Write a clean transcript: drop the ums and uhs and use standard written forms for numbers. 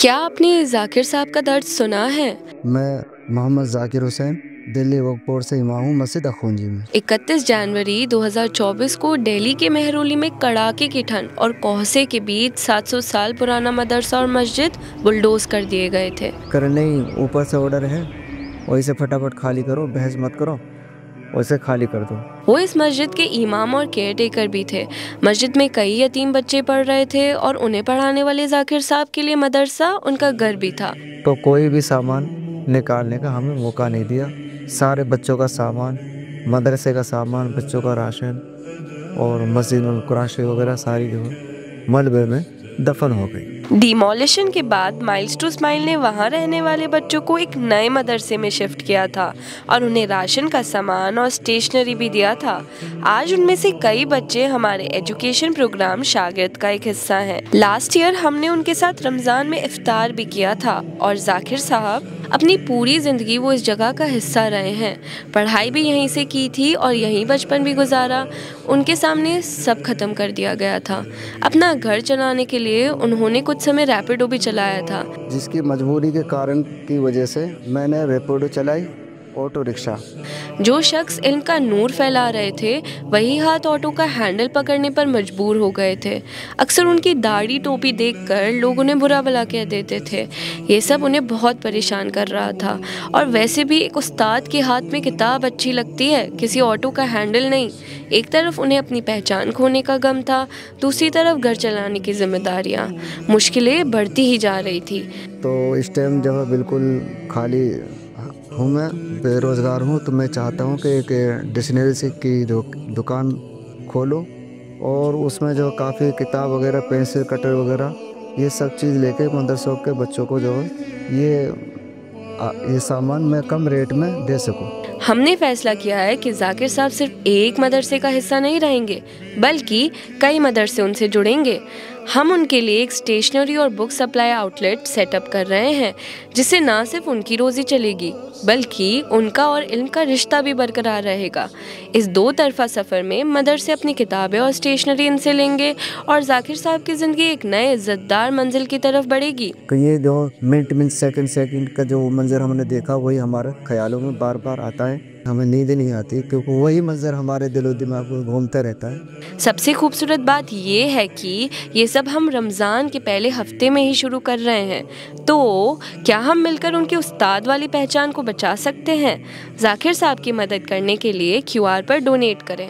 क्या आपने ज़ाकिर साहब का दर्द सुना है? मैं मोहम्मद ज़ाकिर हुसैन दिल्ली वक्फबोर्ड से इमाम हूँ मस्जिद अखूंजी में। 31 जनवरी 2024 को दिल्ली के मेहरौली में कड़ाके की ठंड और कोहसे के बीच 700 साल पुराना मदरसा और मस्जिद बुलडोज कर दिए गए थे। करने ही ऊपर से ऑर्डर है, वही से फटाफट खाली करो, बहस मत करो, वैसे खाली कर दो। वो इस मस्जिद के इमाम और केयर टेकर भी थे। मस्जिद में कई यतीम बच्चे पढ़ रहे थे और उन्हें पढ़ाने वाले ज़ाकिर साहब के लिए मदरसा उनका घर भी था। तो कोई भी सामान निकालने का हमें मौका नहीं दिया। सारे बच्चों का सामान, मदरसे का सामान, बच्चों का राशन और मस्जिद में कुरान शरीफ वगैरह सारी जो है मलबे में दफन हो गई। डिमोलिशन के बाद माइल्स टू स्माइल ने वहां रहने वाले बच्चों को एक नए मदरसे में शिफ्ट किया था और उन्हें राशन का सामान और स्टेशनरी भी दिया था। आज उनमें से कई बच्चे हमारे एजुकेशन प्रोग्राम शागिर्द का एक हिस्सा हैं। लास्ट ईयर हमने उनके साथ रमज़ान में इफ्तार भी किया था और ज़ाकिर साहब अपनी पूरी ज़िंदगी वो इस जगह का हिस्सा रहे हैं। पढ़ाई भी यहीं से की थी और यहीं बचपन भी गुजारा। उनके सामने सब खत्म कर दिया गया था। अपना घर चलाने के लिए उन्होंने कुछ समय रैपिडो भी चलाया था, जिसकी मजबूरी के कारण की वजह से मैंने रैपिडो चलाई, ऑटो रिक्शा। जो शख्स इल्म का नूर फैला रहे थे वही हाथ ऑटो का हैंडल पकड़ने पर मजबूर हो गए थे। अक्सर उनकी दाढ़ी टोपी देखकर लोग उन्हें बुरा भला कह देते थे। ये सब उन्हें बहुत परेशान कर रहा था। और वैसे भी एक उस्ताद के हाथ में किताब अच्छी लगती है, किसी ऑटो का हैंडल नहीं। एक तरफ उन्हें अपनी पहचान खोने का गम था, दूसरी तरफ घर चलाने की जिम्मेदारियाँ। मुश्किलें बढ़ती ही जा रही थी। तो इस टाइम जब बिल्कुल खाली हूँ, मैं बेरोज़गार हूँ, तो मैं चाहता हूँ कि एक डिक्शनरी से की दुकान खोलो और उसमें जो काफ़ी किताब वगैरह, पेंसिल, कटर वगैरह ये सब चीज़ लेके मदरसों के बच्चों को जो है ये सामान मैं कम रेट में दे सकूँ। हमने फैसला किया है कि ज़ाकिर साहब सिर्फ एक मदरसे का हिस्सा नहीं रहेंगे, बल्कि कई मदरसे उनसे जुड़ेंगे। हम उनके लिए एक स्टेशनरी और बुक सप्लाई आउटलेट सेटअप कर रहे हैं, जिससे ना सिर्फ उनकी रोज़ी चलेगी बल्कि उनका और इल्म का रिश्ता भी बरकरार रहेगा। इस दो तरफा सफ़र में मदरसे अपनी किताबें और स्टेशनरी इनसे लेंगे और ज़ाकिर साहब की ज़िंदगी एक नए इज़्ज़तदार मंजिल की तरफ बढ़ेगी। तो ये जो मिनट सेकंड का जो मंजर हमने देखा वही हमारे ख्यालों में बार बार आता है। हमें नींद नहीं आती क्योंकि वही मंजर हमारे दिलो दिमाग में घूमता रहता है। सबसे खूबसूरत बात ये है कि ये सब हम रमज़ान के पहले हफ्ते में ही शुरू कर रहे हैं। तो क्या हम मिलकर उनके उस्ताद वाली पहचान को बचा सकते हैं? ज़ाकिर साहब की मदद करने के लिए QR पर डोनेट करें।